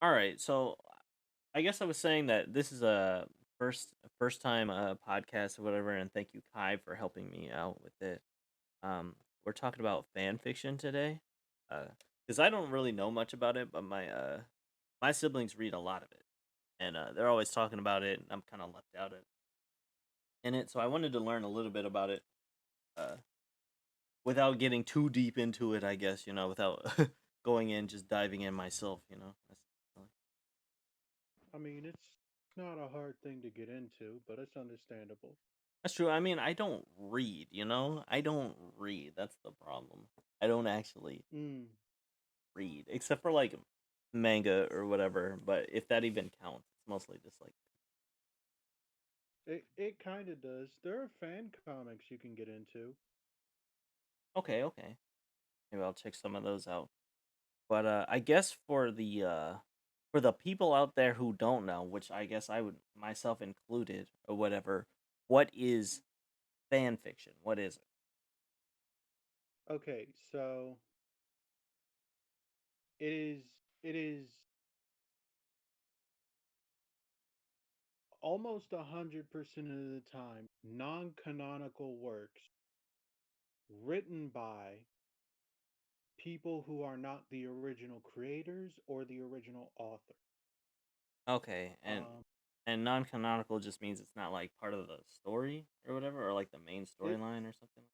All right, so I guess I was saying that this is a first time podcast or whatever, and thank you, Kai, for helping me out with it. We're talking about fan fiction today, because I don't really know much about it, but my siblings read a lot of it, and they're always talking about it, and I'm kind of left out in it. So I wanted to learn a little bit about it, uh, without getting too deep into it. I guess without going in, just diving in myself. I mean, it's not a hard thing to get into, but it's understandable. That's true. I mean, I don't read, I don't read. That's the problem. I don't actually Mm, read, except for like manga or whatever. But if that even counts, it's mostly just like, it kind of does. There are fan comics you can get into. okay, okay, maybe I'll check some of those out. But I guess for the people out there who don't know, which I guess I would myself included or whatever, what is fan fiction? What is it? Okay, so it is almost 100% of the time non-canonical works written by people who are not the original creators or the original author. Okay, Um, and non-canonical just means it's not like part of the story or whatever, or like the main it storyline or something.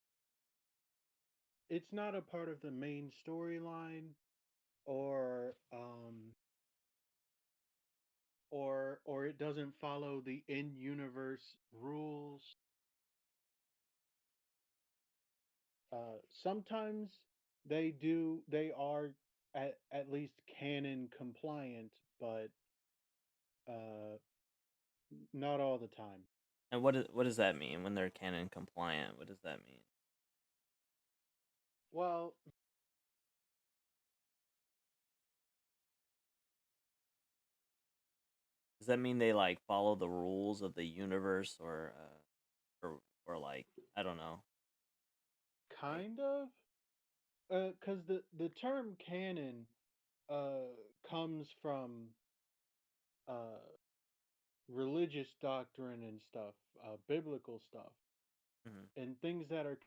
it's not a part of the main storyline or or it doesn't follow the in-universe rules. Sometimes they are at least canon compliant, but uh, not all the time. And what does that mean when they're canon compliant? What does that mean? Well, Does that mean they like follow the rules of the universe, or like I don't know, like kind of, because the term canon uh comes from uh religious doctrine and stuff, biblical stuff, mhm. and things that are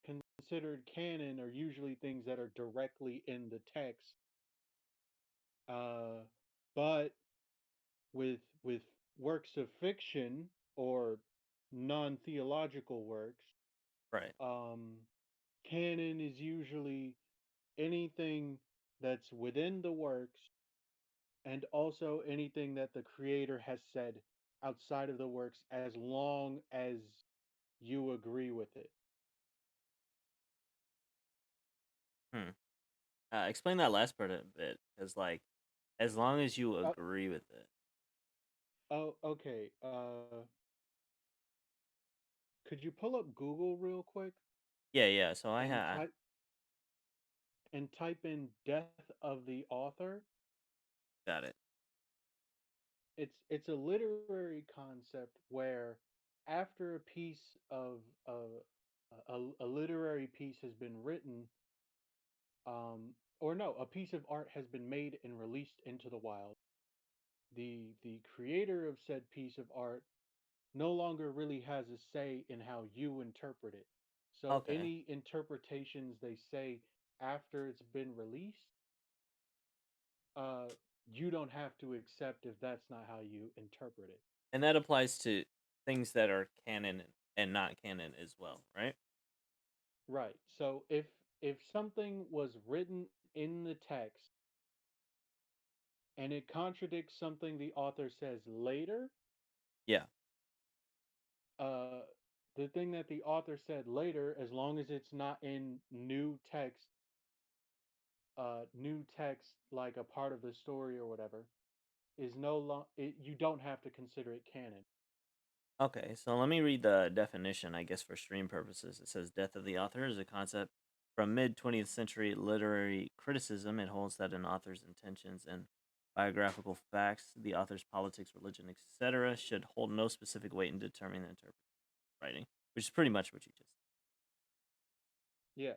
considered canon are usually things that are directly in the text. Uh, but with works of fiction or non-theological works, Right? um, canon is usually anything that's within the works and also anything that the creator has said outside of the works as long as you agree with it. Hmm. Explain that last part a bit, because like as long as you Uh, agree with it. oh, okay. Could you pull up Google real quick Yeah, yeah. So I and ha type in "death of the author"? got it. It's a literary concept where after a piece of a literary piece has been written, or no, a piece of art has been made and released into the wild. The creator of said piece of art no longer really has a say in how you interpret it. So Okay. any interpretations they say after it's been released, uh, you don't have to accept if that's not how you interpret it. And that applies to things that are canon and not canon as well, right? Right. So if something was written in the text and it contradicts something the author says later, Yeah. uh, the thing that the author said later, as long as it's not in new text like a part of the story or whatever, is no long. You don't have to consider it canon. Okay, so let me read the definition, I guess, for stream purposes. It says death of the author is a concept from mid 20th century literary criticism. It holds that an author's intentions and biographical facts, the author's politics, religion, etc., should hold no specific weight in determining the interpretation of writing, which is pretty much what you just Yeah.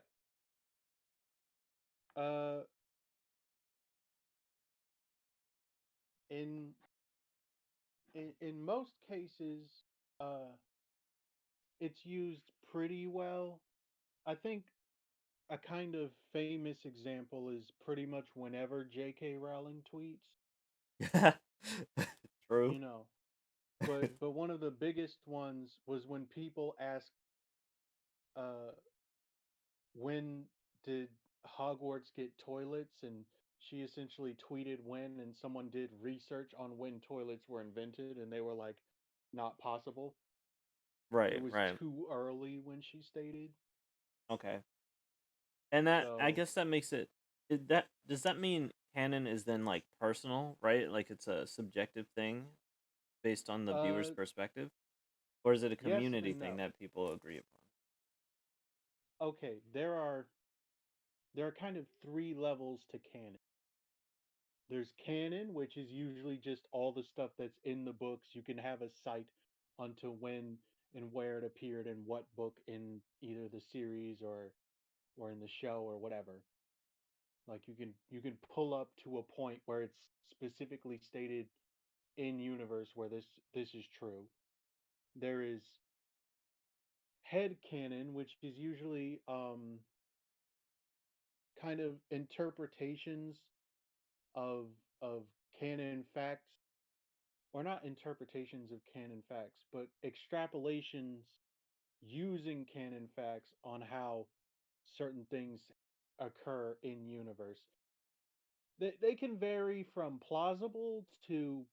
Uh, in in most cases, uh, it's used pretty well. I think a kind of famous example is pretty much whenever J.K. Rowling tweets, True. you know. But one of the biggest ones was when people asked, uh, when did Hogwarts get toilets, and she essentially tweeted when, and someone did research on when toilets were invented, and they were like, not possible. It Right, was right. too early when she stated. Okay. And that I So, guess that makes it, that does that mean canon is then like personal, right? Like it's a subjective thing based on the viewer's uh, perspective? Or is it a yes community and thing no. that people agree upon? Okay, there are kind of three levels to canon. There's canon, which is usually just all the stuff that's in the books. You can have a cite onto when and where it appeared in what book in either the series or in the show or whatever. Like you can pull up to a point where it's specifically stated in universe where this is true. There is head canon, which is usually kind of interpretations of of canon facts, or not interpretations of canon facts, but extrapolations using canon facts on how certain things occur in universe. They can vary from plausible to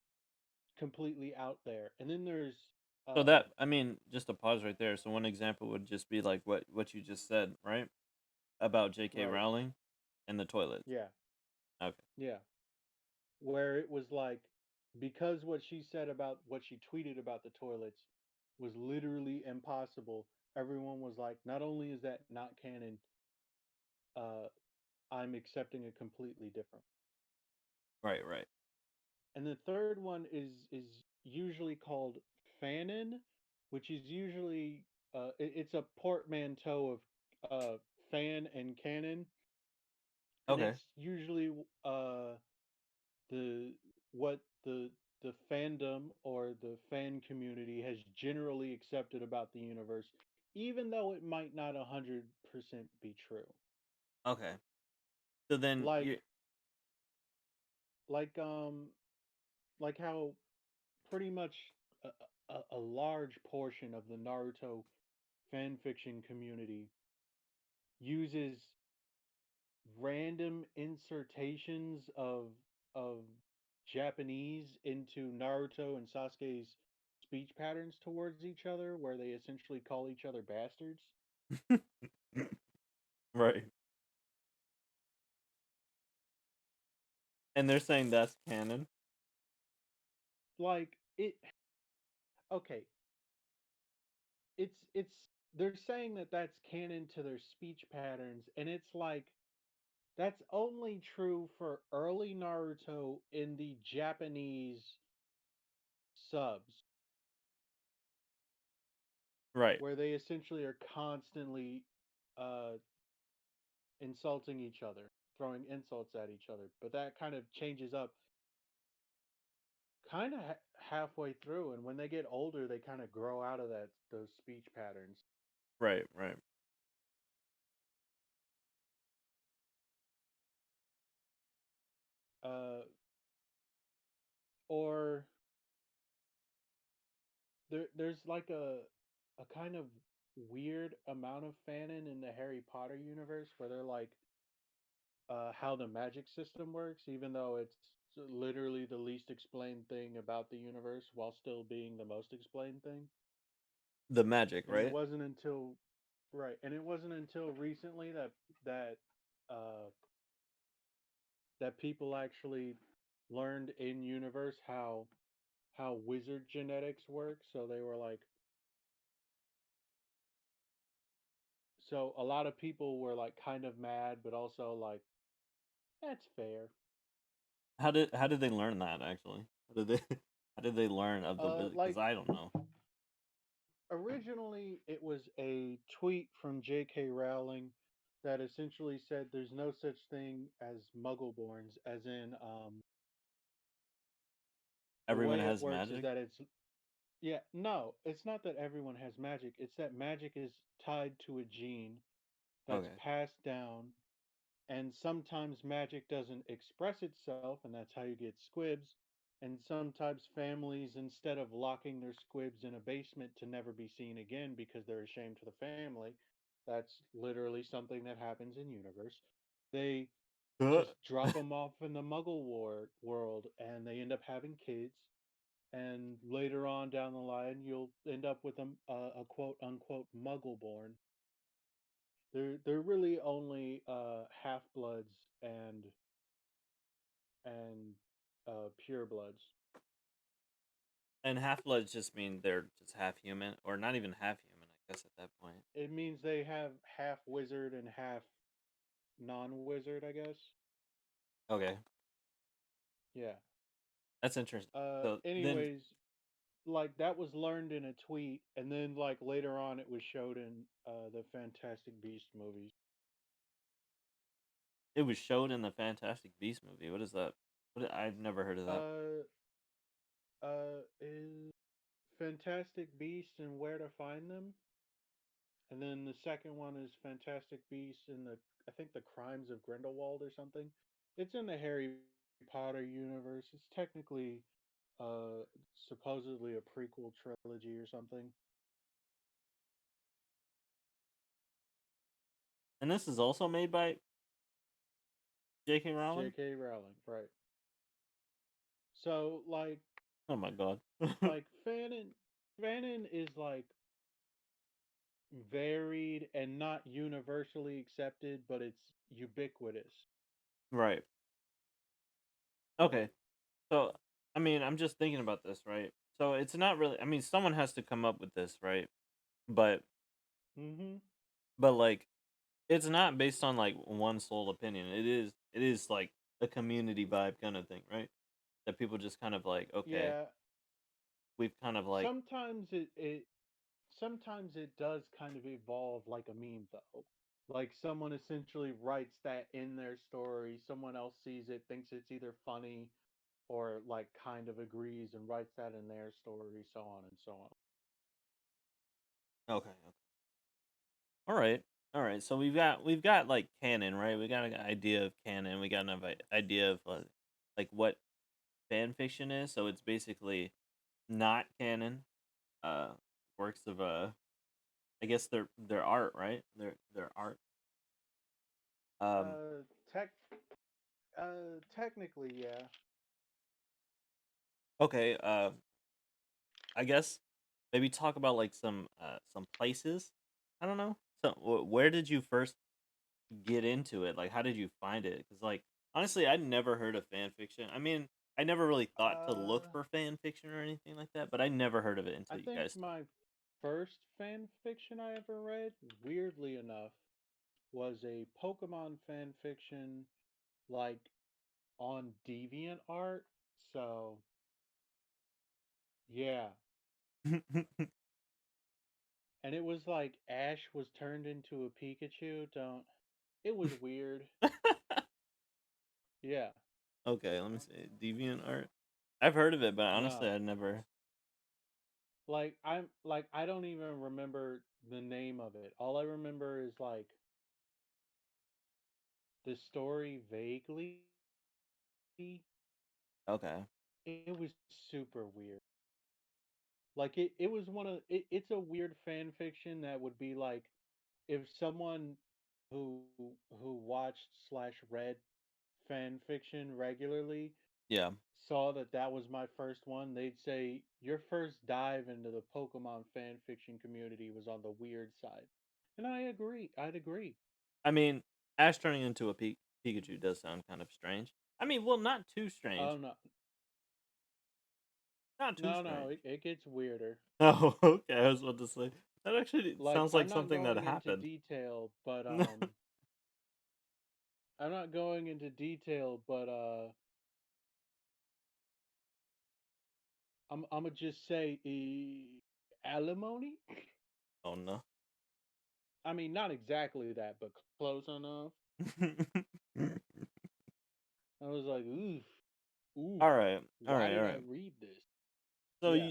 completely out there. And then there's So uh that, I mean, just to pause right there. So one example would just be like what you just said, right? About J.K. right. Rowling and the toilets. Yeah. Okay. Yeah. Where it was like, because what she said about what she tweeted about the toilets was literally impossible, everyone was like, not only is that not canon, uh I'm accepting a completely different. Right, right. And the third one is usually called fanon, which is usually it's a portmanteau of fan and canon, and Okay. it's usually the what the fandom or the fan community has generally accepted about the universe, even though it might not 100% be true. Okay. So then you, Like like um like how pretty much a large portion of the Naruto fan fiction community uses random insertions of Japanese into Naruto and Sasuke's speech patterns towards each other, where they essentially call each other bastards. right. And they're saying that's canon. Like it, okay, it's they're saying that that's canon to their speech patterns, and it's like that's only true for early Naruto in the Japanese subs, Right. where they essentially are constantly uh, insulting each other, throwing insults at each other. But that kind of changes up kind of halfway through, and when they get older, they kind of grow out of those speech patterns. Right, right. Uh, or there's like a kind of weird amount of fanon in the Harry Potter universe where they're like how the magic system works, even though it's literally the least explained thing about the universe while still being the most explained thing. The magic, And it right? wasn't until right, and it wasn't until recently that uh, that people actually learned in universe how wizard genetics work. So they were like, so a lot of people were like kind of mad, but also like that's fair. How did they learn that actually? How did they how did they learn of the wizard? Because Like I don't know. originally it was a tweet from J.K. Rowling that essentially said there's no such thing as Muggleborns, as in The Everyone way it has works is magic. that yeah, no, it's not that everyone has magic. It's that magic is tied to a gene that's Okay. passed down, and sometimes magic doesn't express itself, and that's how you get squibs. And sometimes families, instead of locking their squibs in a basement to never be seen again because they're ashamed to the family, that's literally something that happens in universe. They Uh, just drop them off in the Muggle world, and they end up having kids. And later on down the line, you'll end up with a quote unquote Muggle born. They're really only half bloods and pure bloods. and half bloods just mean they're just half human, or not even half human, I guess at that point. It means they have half wizard and half non-wizard, I guess. Okay, Yeah. that's interesting. So then Anyways, like that was learned in a tweet, and then like later on, it was showed in the Fantastic Beast movies. it was showed in the Fantastic Beast movie. What is that? I've never heard of that. Uh, is Fantastic Beasts and Where to Find Them, and then the second one is Fantastic Beasts and I think the Crimes of Grindelwald or something. It's in the Harry Potter universe. It's technically uh supposedly a prequel trilogy or something. And this is also made by J.K. Rowling. J.K. Rowling, right? So Oh my god. like Fanon is like varied and not universally accepted, but it's ubiquitous, Right. Okay. So I mean, I'm just thinking about this, right? So it's not really. I mean, someone has to come up with this, right? But Mm-hmm. like, it's not based on like one sole opinion. It is like a community vibe kind of thing, right? That people just kind of like, okay, Yeah. we've kind of like, Sometimes it does kind of evolve like a meme though. Like someone essentially writes that in their story, someone else sees it, thinks it's either funny or like kind of agrees and writes that in their story, so on and so on. okay, okay. All right. All right. So we've got like canon, right? We got an idea of canon. We got an idea of like what fan fiction is. So it's basically not canon. Uh, works of I guess their art, right? Their art. Um, Uh tech Technically, yeah. okay. I guess maybe talk about like some places. I don't know. So where did you first get into it? Like, how did you find it? Because like honestly, I'd never heard of fan fiction. I mean, I never really thought to look Uh for fan fiction or anything like that, but I never heard of it I until you think guys told my first fan fiction I ever read, weirdly enough, was a Pokemon fan fiction like on Deviant Art. So yeah. me. And it was like Ash was turned into a Pikachu. Don't It was weird. Yeah. Okay, let me see. Deviant art. I've heard of it, but honestly, No. I'd never. I don't even remember the name of it. All I remember is like the story vaguely. Okay. It was super weird. Like it was it's a weird fan fiction that would be like if someone who watched slash read fan fiction regularly Yeah. saw that that was my first one, they'd say your first dive into the Pokemon fan fiction community was on the weird side. And I agree. I'd agree. I mean, Ash turning into a Pikachu does sound kind of strange. I mean, well, not too Oh strange. no, Not too no, strange. it gets weirder. Oh, okay. I was about to say that actually Like sounds like I'm not something that going into happened. detail, but I'm not going into detail, but I'm gonna just say alimony. Oh no. I mean, not exactly that, but close enough. I was like, oof. Ooh, All right, all why right, all did I right. read this? So Yeah,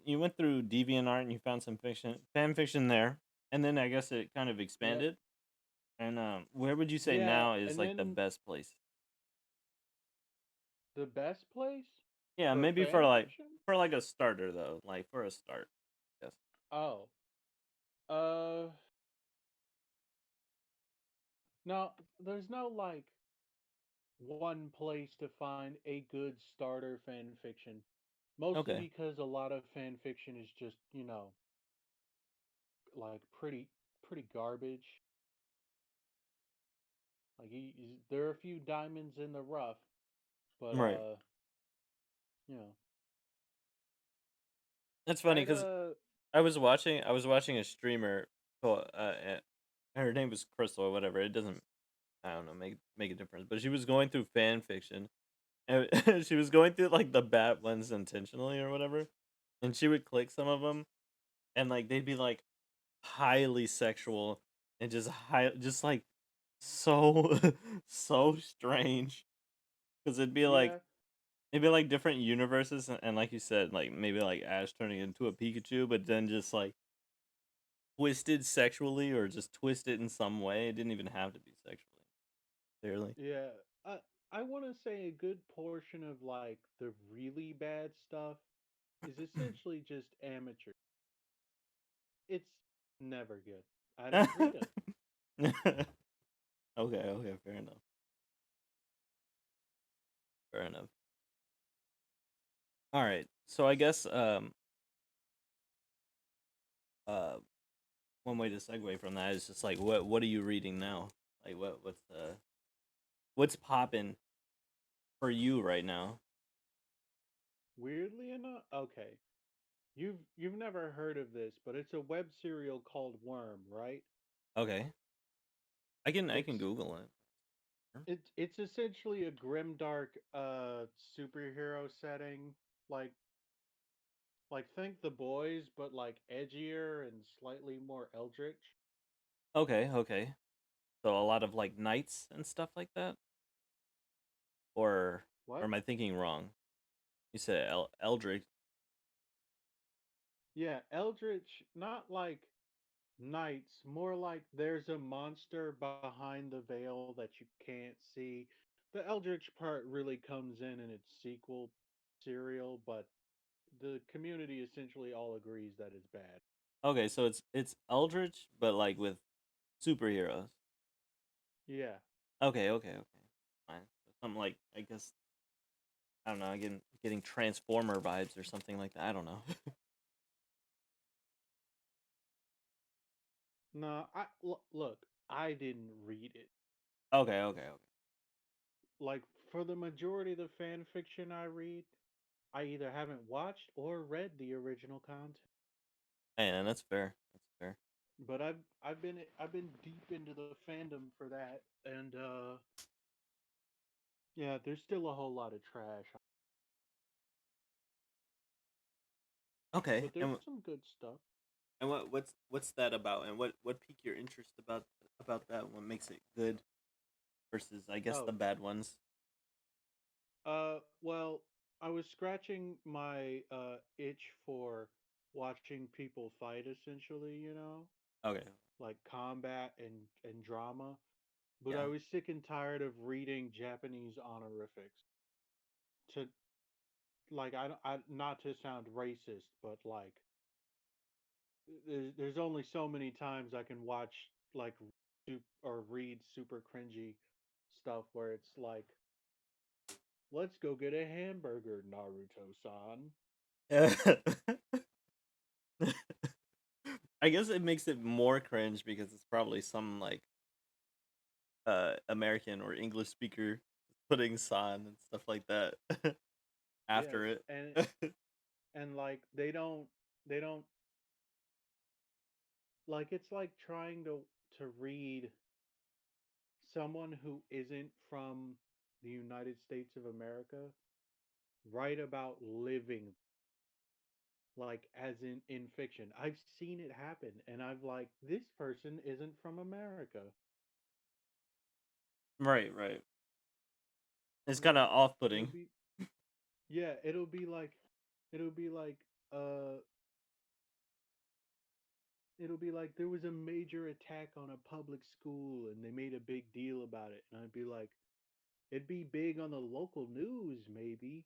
you went through DeviantArt and you found some fan fiction there, and then I guess it kind of yep, expanded. And where would you say yeah, now is and like the then best place? the best place Yeah, for maybe fan fiction? for like a starter though, like for a start. Yes. Oh, uh, no, there's no like one place to find a good starter fan fiction. Mostly Okay. because a lot of fan fiction is just, like pretty garbage. Like there are a few diamonds in the rough, but Right. you know, That's funny I'd because I was watching a streamer called her name was Crystal or whatever. It doesn't I don't know make a difference, but she was going through fan fiction and she was going through like the bad ones intentionally or whatever, and she would click some of them and like they'd be like highly sexual and just like so so strange because yeah, it'd be like different universes and like you said like maybe like Ash turning into a Pikachu but then just like twisted sexually or just twisted in some way. It didn't even have to be sexually clearly. yeah. I want to say a good portion of like the really bad stuff is essentially just amateur. It's never good. I don't read them. Okay, okay, fair enough. Fair enough. All right. So I guess uh one way to segue from that is just like what are you reading now? Like what's popping for you right now? Weirdly enough, okay. You've never heard of this, but it's a web serial called Worm, right? Okay. I can It's Google it. it's essentially a grimdark superhero setting, like think The Boys, but like edgier and slightly more eldritch. Okay, okay. So a lot of like knights and stuff like that, or What? am I thinking wrong? You said Eldritch. Yeah, eldritch, not like knights, more like there's a monster behind the veil that you can't see. The eldritch part really comes in its sequel serial, but the community essentially all agrees that it's bad. Okay, so it's Eldritch, but like with superheroes. Yeah. Okay, okay, okay. Fine. So something like I guess I don't know. Getting Transformer vibes or something like that. I don't know. No, look, I didn't read it. Okay, okay, okay. Like for the majority of the fan fiction I read, I either haven't watched or read the original content. And that's fair. That's fair. But I've been deep into the fandom for that, and yeah, there's still a whole lot of trash, Okay, but there's some good stuff. and what's that about? And what piqued your interest about that? What makes it good versus I guess the Oh, bad ones? well, I was scratching my itch for watching people fight, essentially, Okay. like combat and drama. But I Yeah. was sick and tired of reading Japanese honorifics. To like, I not to sound racist, but like, there's only so many times I can watch like or read super cringy stuff where it's like, let's go get a hamburger, Naruto-san. I guess it makes it more cringe because it's probably some like American or English speaker putting san and stuff like that Yes, after it. and like they don't like it's like trying to read someone who isn't from the United States of America write about living, like as in fiction. I've seen it happen and I've like, this person isn't from America. Right, right. It's kind Like of it'll off-putting. be Yeah, it'll be like uh it'll be like there was a major attack on a public school and they made a big deal about it. And I'd be like, it'd be big on the local news maybe,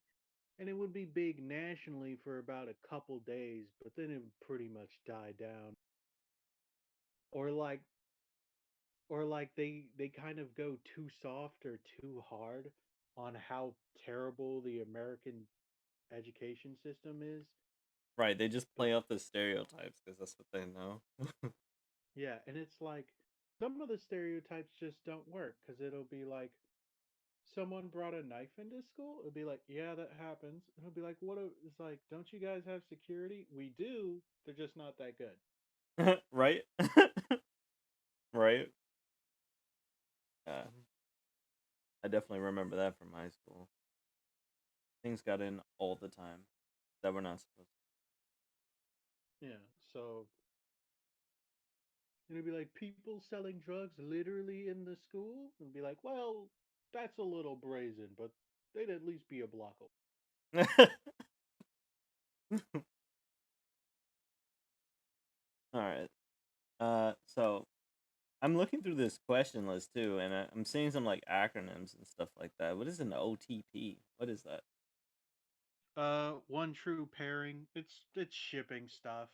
and it would be big nationally for about a couple days, but then it would pretty much die down. Or like they kind of go too soft or too hard on how terrible the American education system is. Right, they just But play off the stereotypes because that's what they know. yeah, and it's like some of the stereotypes just don't work because it'll be like someone brought a knife into school. It'll be like, yeah, that happens. And it'll be like, it's like, don't you guys have security? We do. They're just not that good. Right? Right? Yeah, I definitely remember that from high school. Things got in all the time that were not supposed Yeah. So it'll be like people selling drugs literally in the school and be like, well, that's a little brazen, but they'd at least be a block away. to. All right. So I'm looking through this question list too, and I'm seeing some like acronyms and stuff like that. What is an OTP? What is that? One true pairing. It's shipping stuff.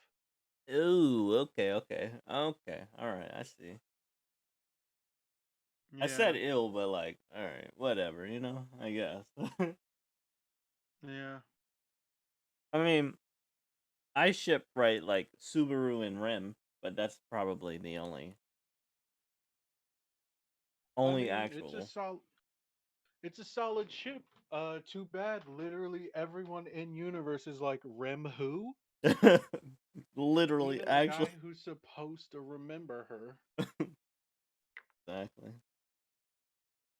Ooh, okay, okay, okay. All right, I see. I said Yeah. ill, but like, all right, whatever, I guess. Yeah. I mean, I ship right like Subaru and Rim, but that's probably the I only mean, actual. it's a solid ship. Too bad. Literally everyone in universe is like Rem who? Literally, Even the actually, guy who's supposed to remember her. exactly.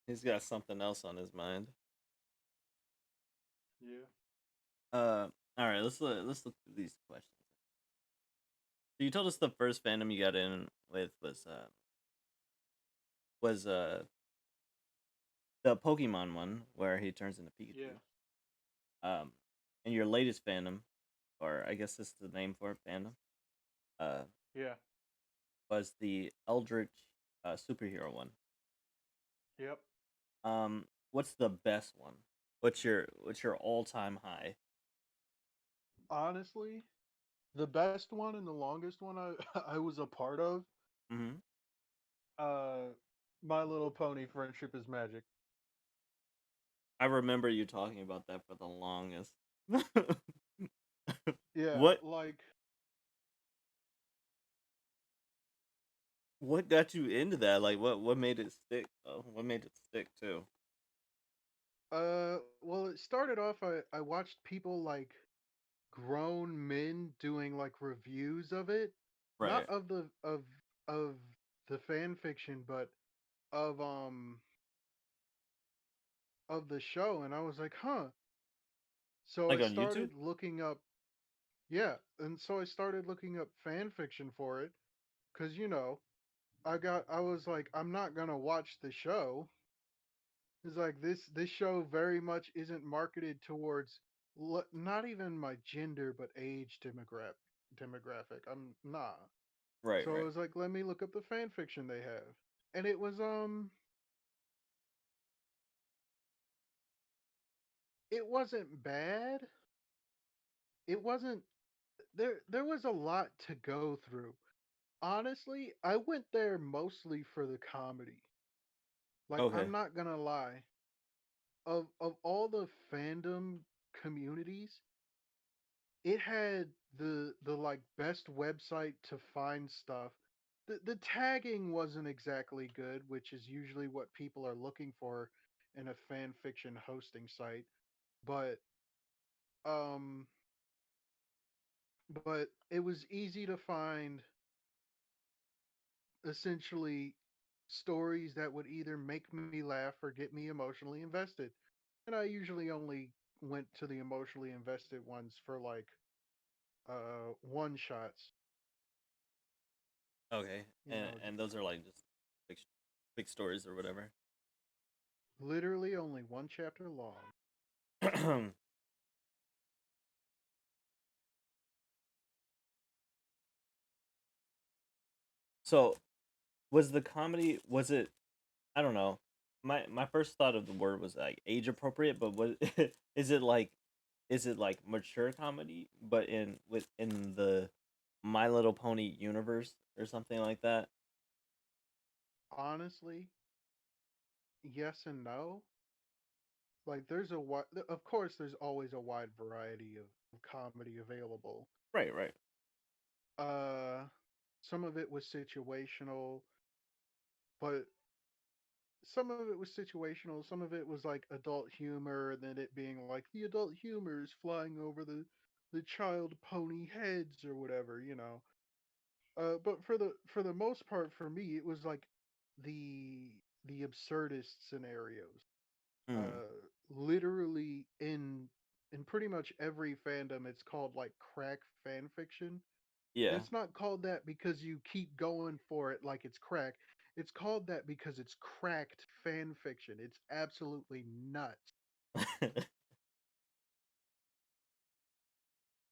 He's got something else on his mind. Yeah. All right, let's look through these questions. So you told us the first fandom you got in with was the Pokemon one where he turns into Yeah. Pikachu. Um, and your latest fandom, or I guess this is the name for it, fandom, uh, Yeah. was the Eldritch superhero one. Yep. What's the best one? What's your all time high? Honestly, the best one and the longest one I I was a part of, Hmm. uh My Little Pony Friendship is Magic. I remember you talking about that for the longest. Yeah, what like what got you into that? Like what made it stick? What made it stick too? well it started off I watched people like grown men doing like reviews of it, not Right. of the fan fiction, but of um of the show, and I was like, huh. So I Like on YouTube? started looking up, yeah, and so I started looking up fan fiction for it, cuz I was like, I'm not going to watch the show. It's like this show very much isn't marketed towards not even my gender but age demographic. I'm not. Right, So I right. was like, let me look up the fan fiction they have. And it wasn't bad. It wasn't there was a lot to go through. Honestly, I went there mostly for the comedy. Like Okay. I'm not going to lie. Of all the fandom communities, it had the like best website to find stuff. The tagging wasn't exactly good, which is usually what people are looking for in a fan fiction hosting site. But um but it was easy to find essentially stories that would either make me laugh or get me emotionally invested. And I usually only went to the emotionally invested ones for like one shots, Okay. And those are like just big, big stories or whatever. literally only one chapter long. So was the comedy? Was it? I don't know. My first thought of the word was like age appropriate, but was is it like mature comedy, but in the My Little Pony universe or something like that? Honestly, yes and no. Like there's a wide, of course, there's always a wide variety of comedy available. Right, right. Uh, some of it was situational, but some of it was situational. Some of it was like adult humor, and then it being like the adult humor is flying over the child pony heads or whatever, you know. But for the most part, for me, it was like the absurdist scenarios. Mm, Uh, Literally in pretty much every fandom, it's called like crack fan fiction. And yeah. it's not called that because you keep going for it like it's crack. It's called that because it's cracked fan fiction. It's absolutely nuts.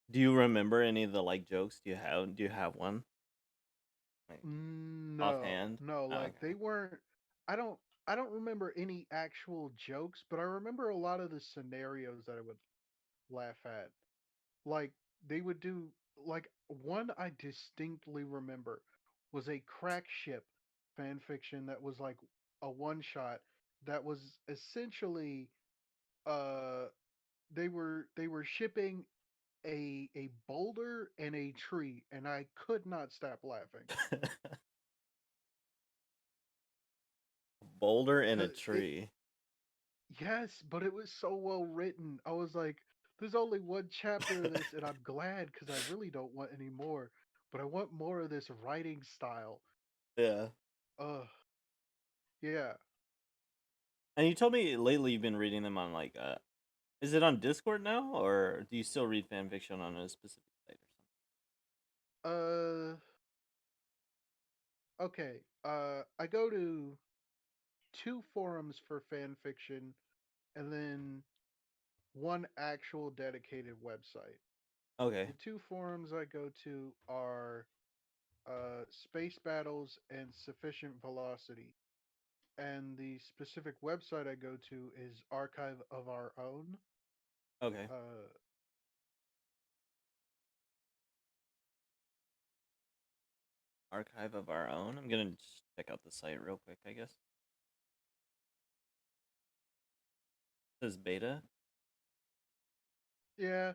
Do you remember any of the like jokes? Do you have one like No, offhand? no, Oh, like they okay. weren't. I don't. I don't remember any actual jokes, but I remember a lot of the scenarios that I would laugh at. Like they would do. Like one I distinctly remember was a crack ship fan fiction that was like a one shot that was essentially uh they were shipping a boulder and a tree, and I could not stop laughing Boulder in a because it. tree. Yes, but it was so well written. I was like, there's only one chapter of this, and I'm glad because I really don't want any more. But I want more of this writing style. Yeah. Ugh, yeah. And you told me lately you've been reading them on like is it on Discord now or do you still read fan fiction on a specific site or Uh, okay. I go to two forums for fan fiction, and then one actual dedicated website. something? The Okay. two forums I go to are Space Battles and Sufficient Velocity. And the specific website I go to is Archive of Our Own. Okay. Uh, Archive of Our Own. I'm gonna just check out the site real quick, I guess. It says beta. yeah,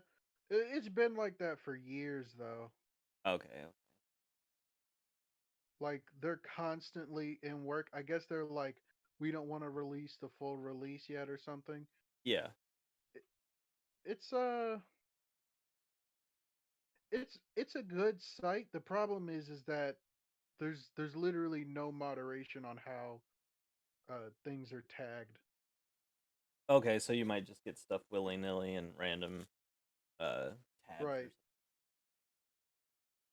it's been like that for years though. Okay. Okay. Like they're constantly in work. I guess they're like, we don't want to release the full release yet or something. Yeah. It, it's it's a good site. The problem is that there's literally no moderation on how things are tagged. Okay, so you might just get stuff willy nilly and random uh tabs or Right.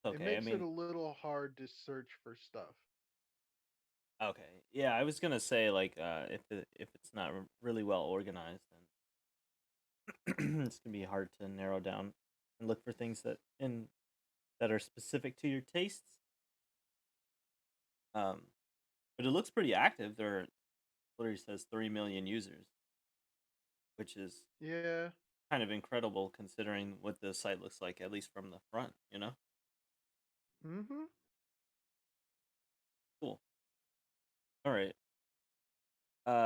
something. It Okay, I makes it mean, a little hard to search for stuff. okay, yeah, I was gonna say like if it's not really well organized, then it's gonna be hard to narrow down and look for things that are specific to your tastes. Um, but it looks pretty active. There literally says 3 million users, which is Yeah. kind of incredible considering what the site looks like, at least from the front. You know, Mm-hmm. cool. All right.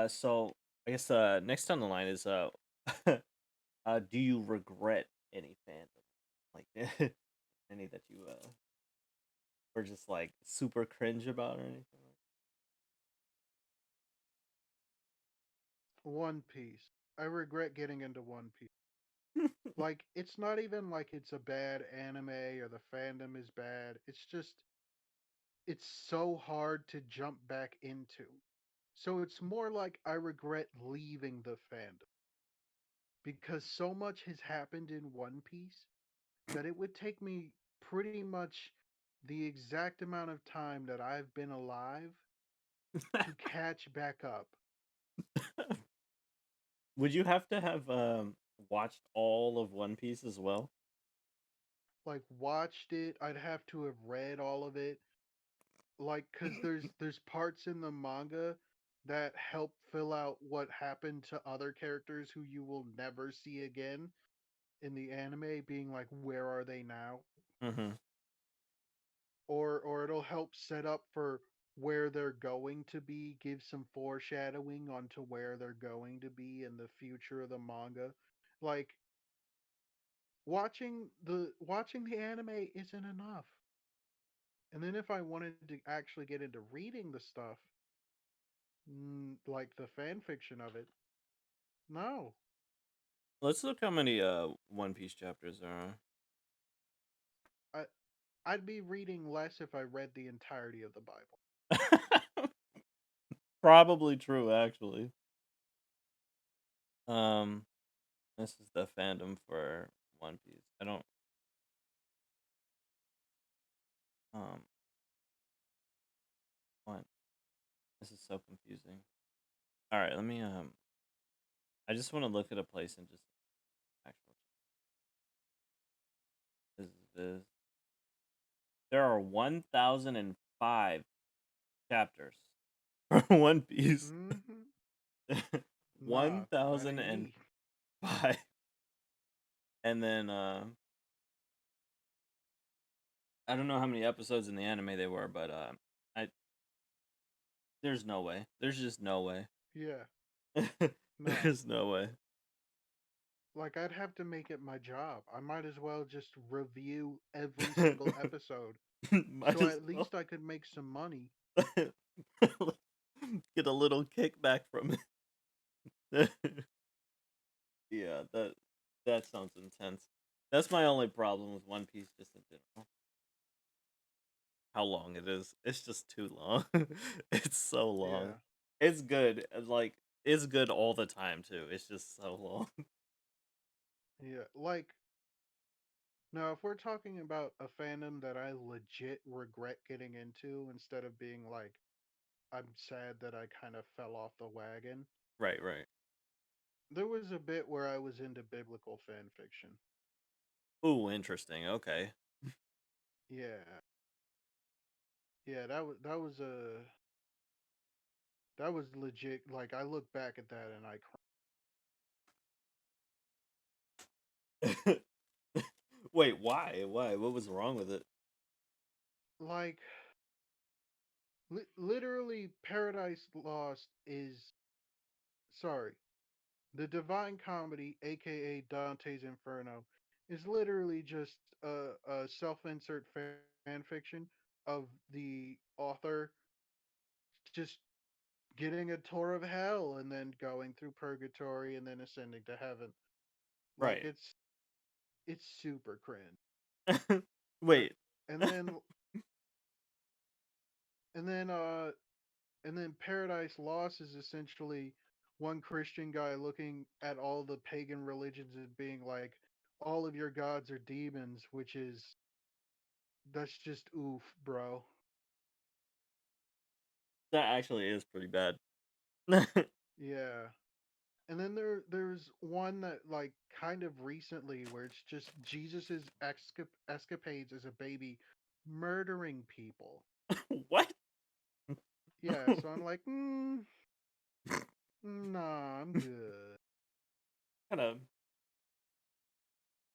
So I guess next on the line is do you regret any fandom, like any that you were just like super cringe about or anything? One Piece. I regret getting into One Piece. Like? Like, it's not even like it's a bad anime or the fandom is bad. It's just, it's so hard to jump back into. So it's more like I regret leaving the fandom because so much has happened in One Piece that it would take me pretty much the exact amount of time that I've been alive to catch back up. Would you have to have watched all of One Piece as well? Like, watched it, I'd have to have read all of it. like cuz there's parts in the manga that help fill out what happened to other characters who you will never see again in the anime, being like where are they now, Hmm. or it'll help set up for where they're going to be, give some foreshadowing onto where they're going to be in the future of the manga. Like watching the anime isn't enough. And then if I wanted to actually get into reading the stuff, like the fan fiction of it, no. Let's look how many One Piece chapters there I I'd be reading less if I read the entirety of the Bible. are. Probably true, actually. Um, this is the fandom for One Piece. I don't. Um, what? This is so confusing. All right, let me. I just want to look at a place and just actual. This. There are 1,005 chapters for One Piece. Mm-hmm. One Nah, that thousand ain't and me. five, and then I don't know how many episodes in the anime they were, but I there's no way. There's just no way. Yeah, no. There's no way. Like I'd have to make it my job. I might as well just review every single episode, Might so as at well least I could make some money. get a little kickback from it. Yeah, that sounds intense. That's my only problem with One Piece, just in general. How long it is. It's just too long. It's so long. Yeah, It's good. Like it's good all the time too. It's just so long. yeah. Like now, if we're talking about a fandom that I legit regret getting into instead of being like, I'm sad that I kind of fell off the wagon, Right, right. there was a bit where I was into biblical fan fiction. Ooh, interesting. Okay. Yeah, yeah, that was legit. Like I look back at that and I cry. Wait, why? Why? What was wrong with it? Like literally, Paradise Lost is sorry. The Divine Comedy, aka Dante's Inferno, is literally just a self-insert fan fiction of the author just getting a tour of hell and then going through purgatory and then ascending to heaven. Like Right. it's super cringe. Uh, Wait. And then and then and then Paradise Lost is essentially one Christian guy looking at all the pagan religions and being like, all of your gods are demons, which is that's just oof, bro. That actually is pretty bad. Yeah. And then there's one that like kind of recently where it's just Jesus's escapades as a baby murdering people. What? Yeah, so I'm like, nah, I'm good. Kind of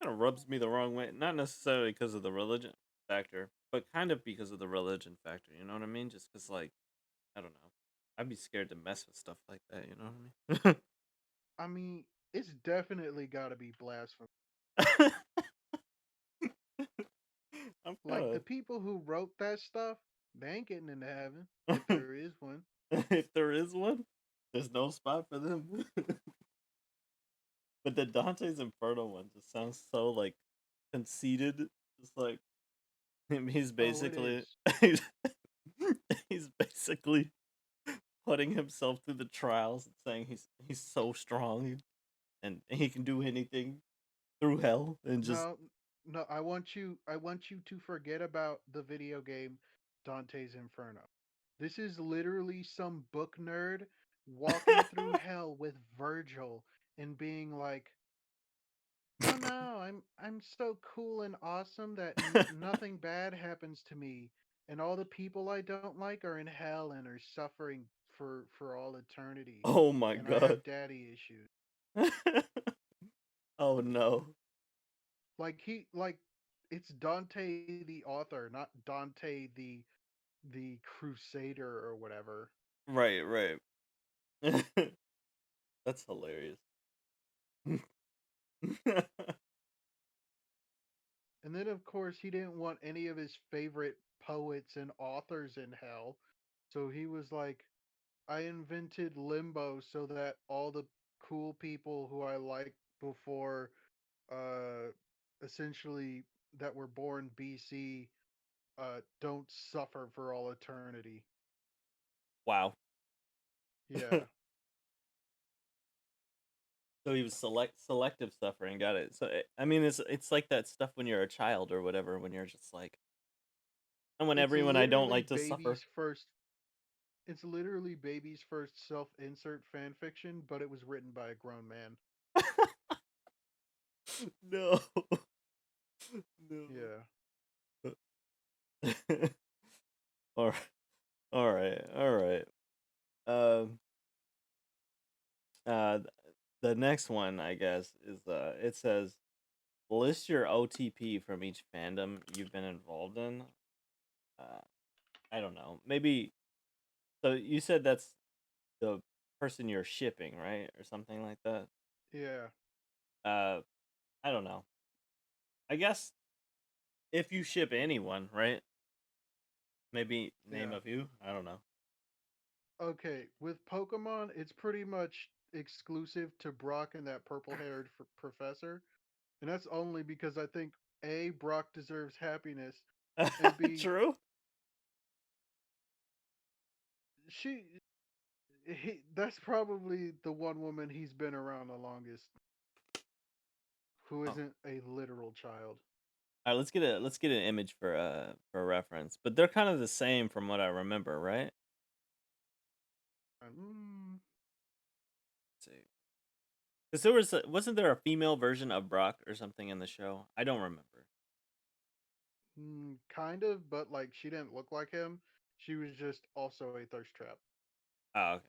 rubs me the wrong way. Not necessarily because of the religion factor, but kind of because of the religion factor. You know what I mean? Just because, like, I don't know. I'd be scared to mess with stuff like that. You know what I I mean, it's definitely got to be blasphemy. mean? I'm kind Like the of. people who wrote that stuff, they ain't getting into heaven if there is one. If there is one, there's no spot for them. But the Dante's Inferno one just sounds so like conceited. Just like he's Oh, it basically is. he's, he's basically putting himself through the trials and saying he's so strong and he can do anything through hell and just No, no, I want you to forget about the video game Dante's Inferno. This is literally some book nerd walking through hell with Virgil and being like, "Oh no, I'm so cool and awesome that nothing bad happens to me." and all the people I don't like are in hell and are suffering for all eternity, Oh my and I god. have daddy issues. Oh no. Like it's Dante the author, not Dante the crusader or whatever. Right, right. That's hilarious. And then of course he didn't want any of his favorite poets and authors in hell. So he was like, I invented limbo so that all the cool people who I liked before, uh essentially, that were born BC, don't suffer for all eternity. Wow. Yeah. So he was selective suffering. Got it. So I mean, it's like that stuff when you're a child or whatever. When you're just like, I want It's everyone I don't literally like to baby's suffer. first it's literally baby's first self-insert fan fiction, but it was written by a grown man. No, no. Yeah. all right, all right, all right. Um, uh, the next one, I guess, is it says list your OTP from each fandom you've been involved in. Uh, I don't know. Maybe so. You said that's the person you're shipping, right, or something like that. Yeah. Uh, I don't know. I guess if you ship anyone, right? Maybe name Yeah. a few. I don't know. Okay, with Pokemon, it's pretty much exclusive to Brock and that purple-haired professor, and that's only because I think A, Brock deserves happiness, and B, True. she that's probably the one woman he's been around the longest who Oh. isn't a literal child. All right, let's get an image for reference. But they're kind of the same from what I remember, right? Mm, Let's see. Because wasn't there a female version of Brock or something in the show? I don't remember. kind of, but like she didn't look like him. She was just also a thirst trap. Oh, okay.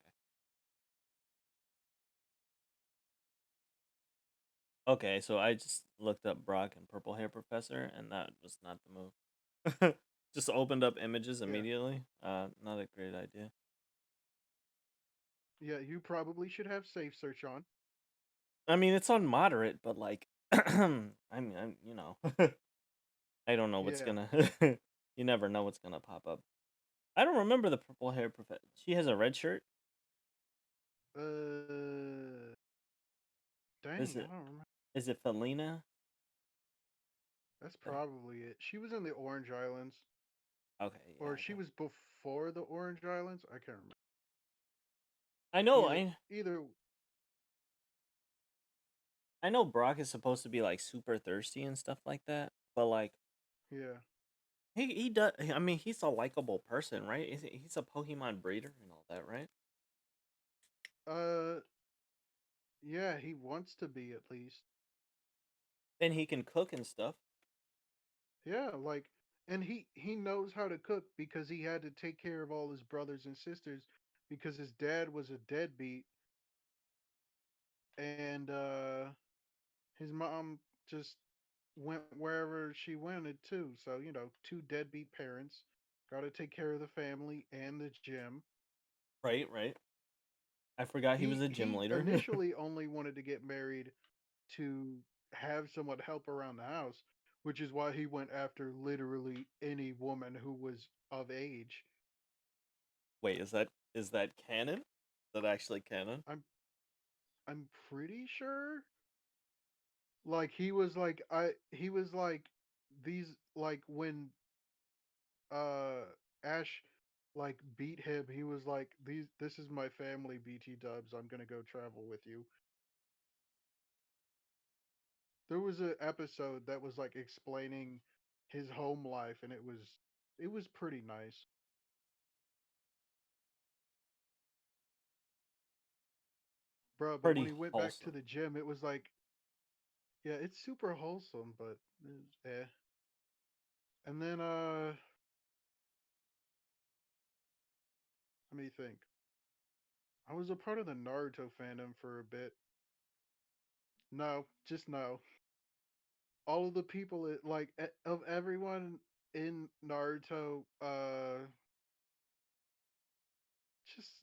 Okay, so I just looked up Brock and Purple Hair Professor, and that was not the move. Just opened up images Yeah. immediately. Not a great idea. Yeah, you probably should have safe search on. I mean, it's on moderate, but like, I'm. I don't know what's Yeah. gonna. You never know what's gonna pop up. I don't remember the purple hair professor. She has a red shirt. Uh, Is dang, I it don't remember. is it Felina? That's probably it. She was in the Orange Islands, Okay, yeah, or I she don't. was before the Orange Islands. I can't remember. I know, Either, I either. I know Brock is supposed to be like super thirsty and stuff like that, but like Yeah. he does. I mean, he's a likable person, right? He's a Pokemon breeder and all that, right? Uh, yeah. He wants to be at least. And he can cook and stuff. Yeah, like, and he knows how to cook because he had to take care of all his brothers and sisters because his dad was a deadbeat, and his mom just went wherever she wanted too. So, two deadbeat parents got to take care of the family and the gym. Right, right. I forgot he was a gym He leader. initially only wanted to get married to have someone help around the house, which is why he went after literally any woman who was of age. Wait, is that canon? Is that actually canon? I'm I'm pretty sure. Like he was like these, like when uh Ash like beat him, he was like, this is my family, BT dubs, I'm gonna go travel with you. There was an episode that was like explaining his home life, and it was pretty nice. Bro, but when Pretty he went back to wholesome. the gym, it was like, yeah, it's super wholesome, but eh. And then Let me think. I was a part of the Naruto fandom for a bit. No, just no. All of the people, of everyone in Naruto, just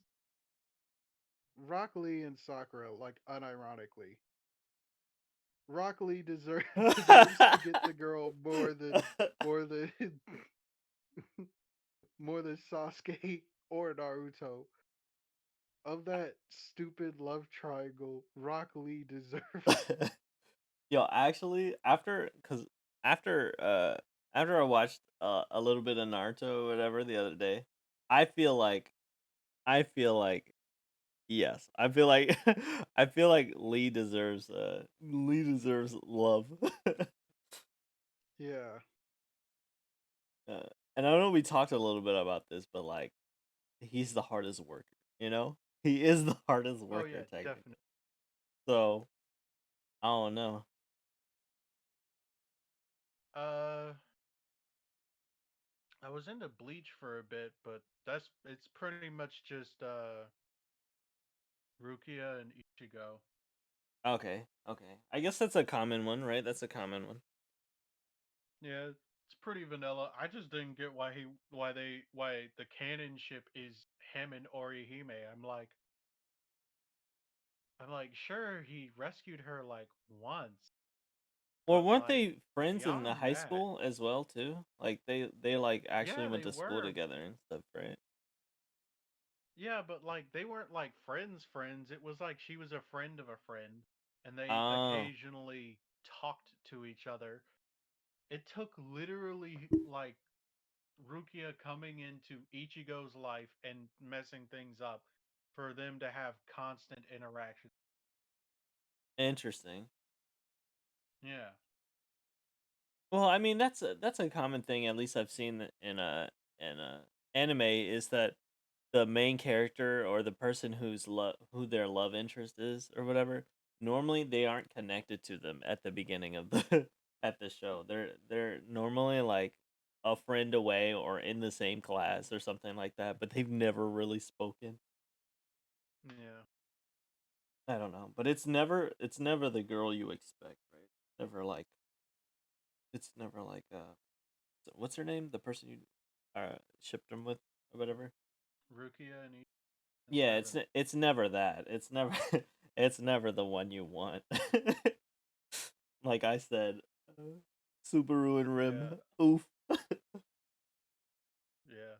Rock Lee and Sakura, like unironically. Rock Lee deserves to get the girl more than more than Sasuke or Naruto. Of that stupid love triangle, Rock Lee deserves. Yo, actually, after after I watched a little bit of Naruto or whatever the other day, I feel like I feel like yes, I feel like I feel like Lee deserves love. Yeah, uh, and I know we talked a little bit about this, but like he's the hardest worker, you know? He is the hardest oh worker yeah, technically. definitely. So, I don't know. Uh, I was into Bleach for a bit, but it's pretty much just Rukia and Ichigo. Okay, okay. I guess that's a common one, right? That's a common one. Yeah, it's pretty vanilla. I just didn't get why the canon ship is him and Orihime. I'm like, sure, he rescued her like once, Well, but weren't like they friends in the beyond high that, school as well too? Like they like actually yeah, went they to school were. together and stuff, right? Yeah, but like they weren't like friends. It was like she was a friend of a friend, and they Oh, occasionally talked to each other. It took literally like Rukia coming into Ichigo's life and messing things up for them to have constant interaction. interesting. Yeah. Well, I mean that's a common thing. At least I've seen in a anime is that the main character or the person who their love interest is or whatever. Normally, they aren't connected to them at the beginning of the at the show. They're normally like a friend away or in the same class or something like that, but they've never really spoken. Yeah. I don't know, but it's never the girl you expect, right? Never like it's never like what's her name? The person you shipped them with or whatever. Rukia and in Yeah, seven. it's never that. It's never it's never the one you want. Like I said, Subaru and Yeah. Rim. Oof. Yeah.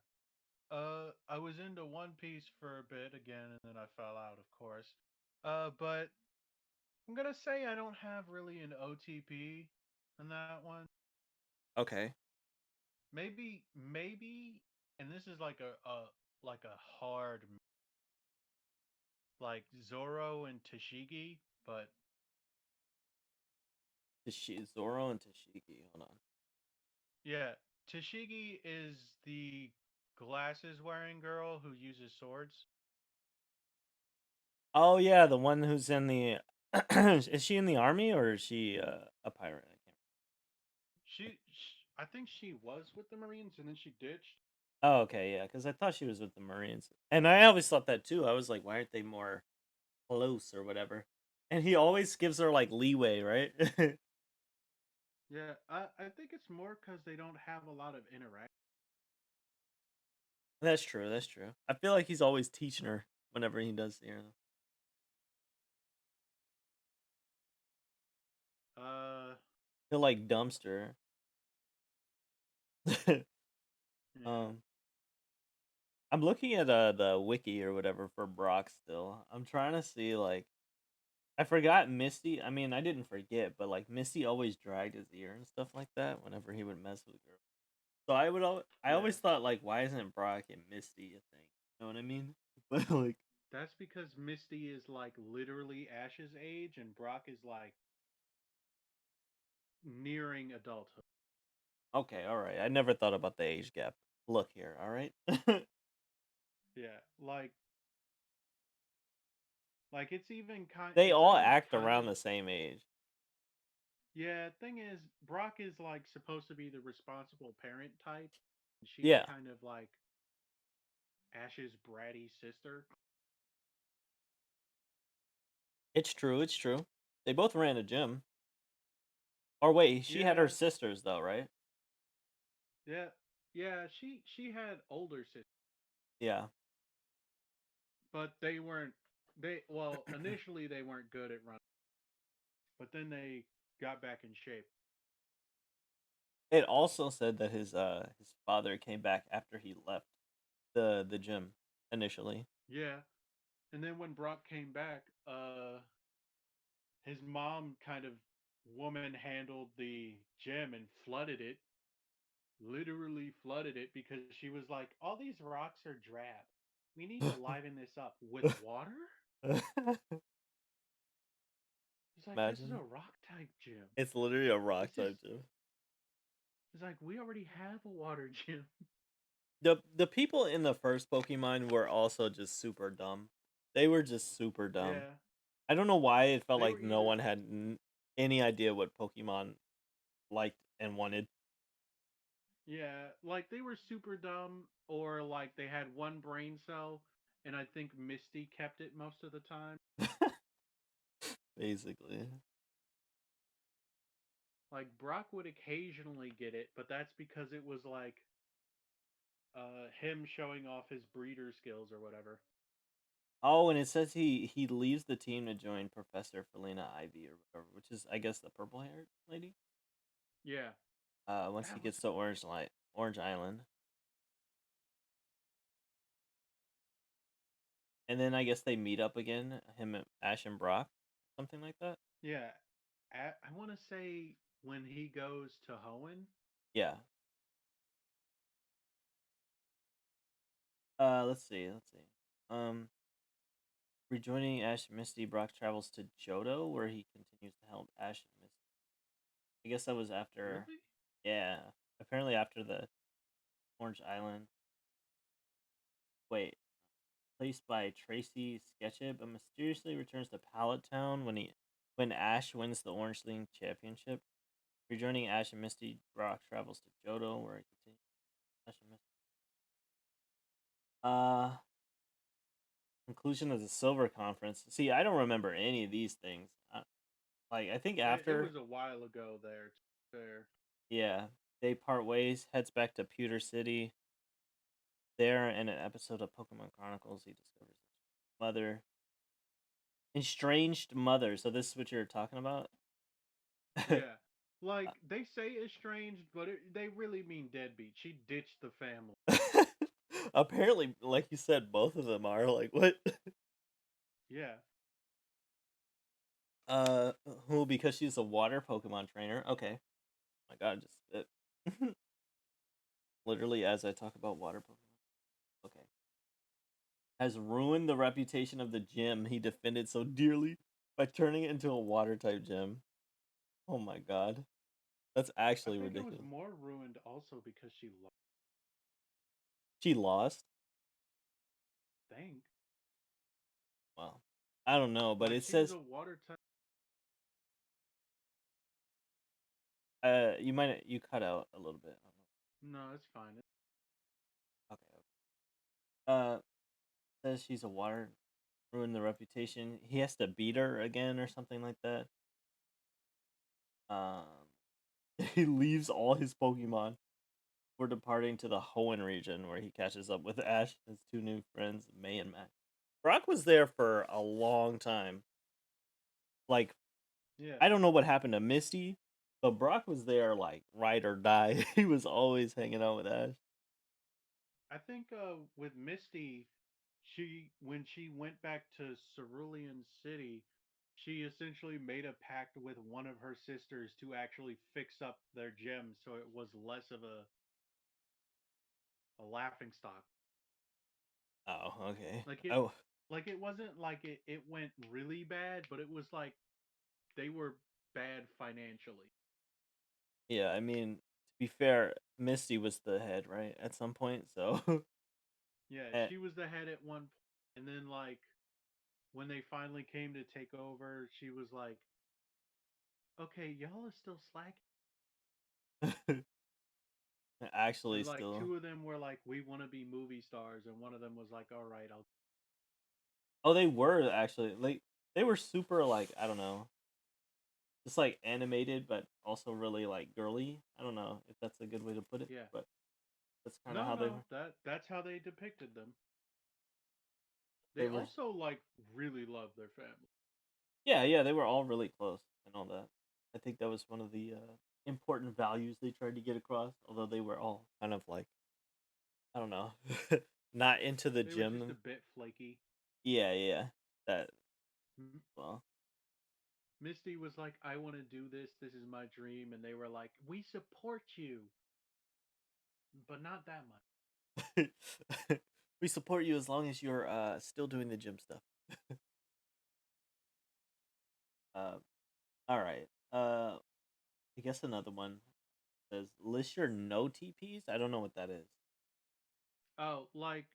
I was into One Piece for a bit again, and then I fell out, of course. But I'm gonna say I don't have really an OTP in that one. Okay. Maybe, and this is like a hard like Zoro and Tashigi, but Zoro and Tashiki. Hold on. yeah, Tashigi is the glasses wearing girl who uses swords. Oh yeah, the one who's in the is she in the army or is she a pirate? I can't. I think she was with the Marines and then she ditched. Oh, okay, yeah, because I thought she was with the Marines, and I always thought that too. I was like, why aren't they more close or whatever? And he always gives her like leeway, right? Yeah, I think it's more because they don't have a lot of interaction. That's true. That's true. I feel like he's always teaching her whenever he does see her. Uh, He'll like dumpster. yeah. um, I'm looking at the wiki or whatever for Brock still. I'm trying to see like I forgot Misty. I mean, I didn't forget, but like Misty always dragged his ear and stuff like that whenever he would mess with girls. So I Yeah, always thought like why isn't Brock and Misty a thing? You know what I mean? But like that's because Misty is like literally Ash's age, and Brock is like nearing adulthood. okay, all right. I never thought about the age gap. Look here, all right? Yeah, like They it's all even act kind around of the same age. yeah. Thing is, Brock is like supposed to be the responsible parent type, and she's Yeah. kind of like Ash's bratty sister. It's true. It's true. They both ran a gym. Or wait, she had her Yeah, sisters though, right? yeah, yeah. She had older sisters, Yeah. but they weren't. They well initially they weren't good at running, but then they got back in shape. It also said that his father came back after he left the gym initially. Yeah, and then when Brock came back, his mom kind of woman handled the gym and flooded it, literally flooded it because she was like, "All these rocks are drab. We need to liven this up with water." It's like this is a Imagine. rock type gym. It's literally a rock This is type gym. it's like we already have a water gym. The people in the first Pokemon were also just super dumb. They were just super dumb. Yeah, I don't know why it felt they were like no either one had any idea what Pokemon liked and wanted. yeah, like they were super dumb or like they had one brain cell and I think Misty kept it most of the time. Basically. Like Brock would occasionally get it, but that's because it was like him showing off his breeder skills or whatever. Oh, and it says he leaves the team to join Professor Felina Ivy or whatever, which is I guess the purple haired lady. Yeah, Once he that was gets to Orange Island, and then I guess they meet up again. Him, Ash, and Brock, something like that. yeah. I want to say when he goes to Hoenn. Yeah. Let's see. Let's see. Um, Rejoining Ash and Misty, Brock travels to Johto, where he continues to help Ash and Misty. I guess that was after. Really? Yeah. Apparently after the Orange Island. Wait. Placed by Tracy Sketchup, but mysteriously returns to Pallet Town when Ash wins the Orange League Championship. Rejoining Ash and Misty, Brock travels to Johto, where he continues Ash and Misty. Uh, Conclusion of the Silver Conference. See, I don't remember any of these things. Like, I think It after, was a while ago there. Fair. yeah, they part ways, heads back to Pewter City. There, in an episode of Pokemon Chronicles, he discovers his mother, estranged mother. So this is what you're talking about. Yeah. Like they say estranged, but they really mean deadbeat. She ditched the family. Apparently, like you said, both of them are like what? Yeah. Uh, who? Because she's a water Pokemon trainer. Okay. My God, just spit. Literally, as I talk about water Pokemon. Okay. Has ruined the reputation of the gym he defended so dearly by turning it into a water type gym. Oh my God, that's I actually think it was ridiculous. more ruined also because she lost. She lost. I think. Well, I don't know, but Like it she was says a water type. you cut out a little bit. I don't No, it's fine. know. Okay. Okay. Says she's a water ruined the reputation. He has to beat her again or something like that. Um, he leaves all his Pokemon for departing to the Hoenn region where he catches up with Ash and his two new friends, May and Max. Brock was there for a long time. Like, Yeah. I don't know what happened to Misty, but Brock was there like ride or die. He was always hanging out with Ash. I think with Misty, she when she went back to Cerulean City, she essentially made a pact with one of her sisters to actually fix up their gem so it was less of a laughing stock. Oh, okay. Like it Oh, like it wasn't like it went really bad, but it was like they were bad financially. yeah. I mean, to be fair, Misty was the head, right? At some point, so Yeah, eh, she was the head at one point, and then like when they finally came to take over, she was like, "Okay, y'all are still slacking." Actually, And like still. two of them were like, we want to be movie stars, and one of them was like, all right, I'll. Oh, they were actually like they were super like I don't know, just like animated, but also really like girly. I don't know if that's a good way to put it, Yeah. but that's kind of No, how they no, were. that's how they depicted them. They They were. also like really love their family. Yeah, yeah, they were all really close and all that. I think that was one of the important values they tried to get across. Although they were all kind of like I don't know, not into the They were just a gym. bit flaky. Yeah, yeah, that M- well. Misty was like, I want to do this. This is my dream. And they were like, we support you, but not that much. We support you as long as you're still doing the gym stuff. Uh, all right. I guess another one says list your no TPs. I don't know what that is. Oh, like,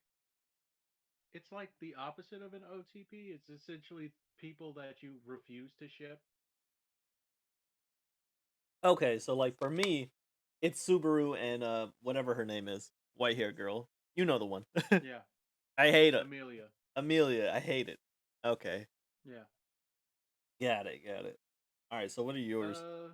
it's like the opposite of an OTP. It's essentially people that you refuse to ship. Okay, so like for me, it's Subaru and whatever her name is, white hair girl. You know the one. Yeah. I hate it. Amelia. Amelia. I hate it. Okay, Yeah. got it. Got it. All right. So what are yours? Uh,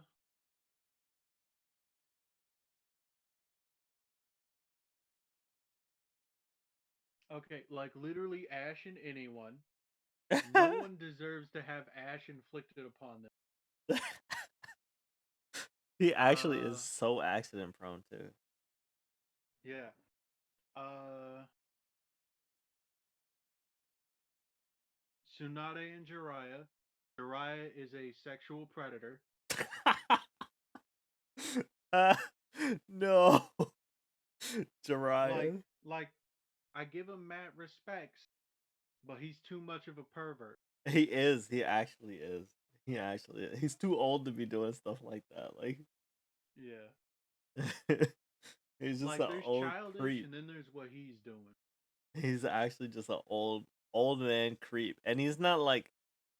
okay. Like, literally, Ash and anyone. No one deserves to have Ash inflicted upon them. He actually is Uh, so accident prone too. yeah. Uh, Tsunade and Jiraiya. Jiraiya is a sexual predator. uh, no, Like, Jiraiya. like, I give him mad respects, but he's too much of a pervert. He is. He actually is. He actually is. He's too old to be doing stuff like that. Like Yeah. he's just Like, an there's old childish, creep. and then there's what he's doing. He's actually just an old man creep, and he's not like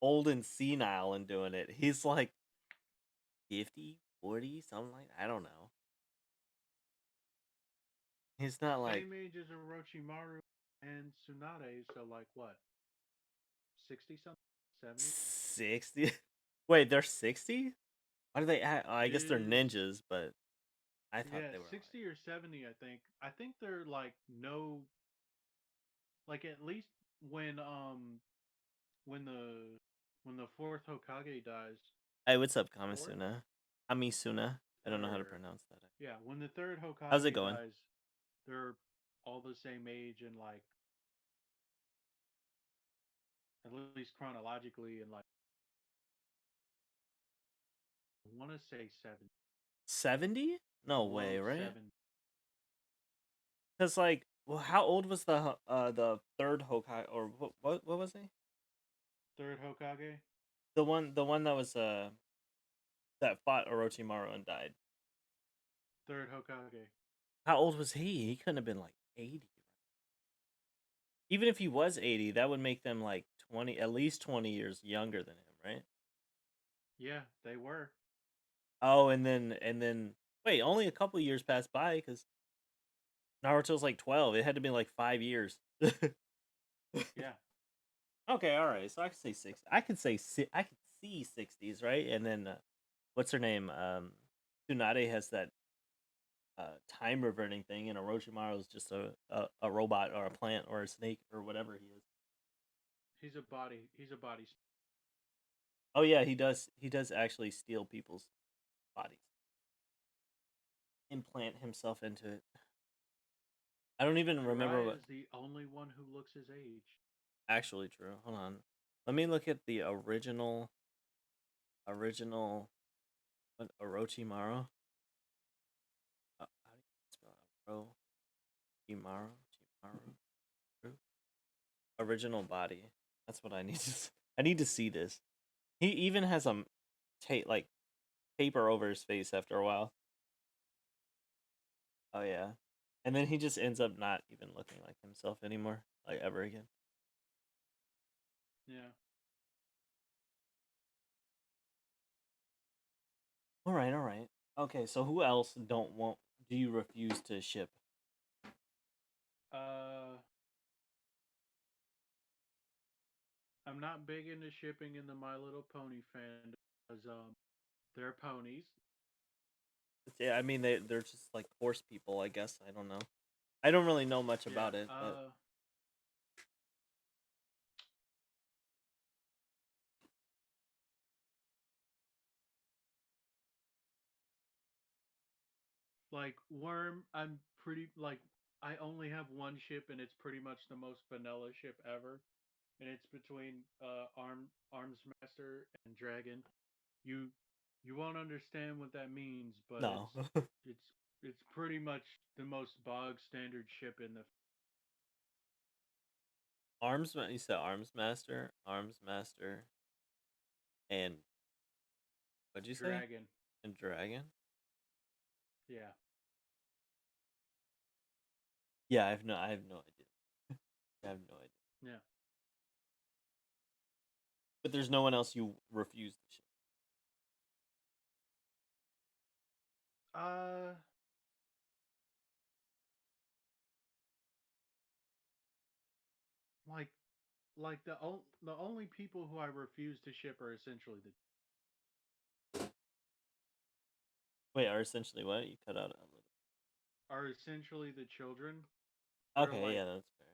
old and senile and doing it. He's like 50, 40, something like that. I don't know. He's not like Same age as Orochimaru and Tsunade, so like what? 60 something? 70? 60. Wait, they're 60? Why do they act? Oh, I guess they're Is ninjas, but I thought yeah, they were like 60 or 70, I think. I think they're like no, like at least when um when the when the fourth Hokage dies, hey, what's up, fourth, Kamisuna? Amisuna. I don't know how to third. pronounce that. Yeah, when the third How's it Hokage going? dies, they're all the same age, and like at least chronologically, and like I want to say 70. 70? No way, Below right? 7. Cuz like, well, how old was the third Hokage or what was he? Third Hokage, The one that was that fought Orochimaru and died. third Hokage. How old was he? He couldn't have been like 80. Even if he was 80, that would make them like 20, at least 20 years younger than him, right? Yeah, they were. Oh, and then wait, only a couple years passed by cuz Naruto's like 12. It had to be like 5 years. Yeah, Okay, all right. So I could say 6. I could see 60s, right? And then what's her name? Tsunade has that time reverting thing, and Orochimaru is just a robot or a plant or a snake or whatever he is. he's a body. He's a body. Oh yeah, he does. He does actually steal people's bodies, implant himself into it. I don't even remember Jiraiya what is the only one who looks his age. actually true. Hold on, let me look at the original what, Orochimaru. How do you spell it? Orochimaru? Chimaru? Original body. That's what I need to. I need to see this. He even has a like paper over his face after a while. Oh yeah, and then he just ends up not even looking like himself anymore, like ever again. Yeah. All right, all right. Okay, so who else don't want? do you refuse to ship? Uh, I'm not big into shipping in the My Little Pony fandom because they're ponies. Yeah, I mean they're just like horse people, I guess. I don't know. I don't really know much Yeah. about it, but Like Worm, I'm pretty like I only have one ship and it's pretty much the most vanilla ship ever, and it's between Arms Master and Dragon. You you won't understand what that means, but no. it's it's pretty much the most bog standard ship in the You said Arms Master, and what'd you say? Dragon. And Dragon. Yeah. Yeah, I have no idea. I have no idea. Yeah. But there's no one else you refuse to ship. Uh like the only people who I refuse to ship are essentially the Wait, are essentially what? You cut out a little. children. They're Okay, like yeah, that's fair.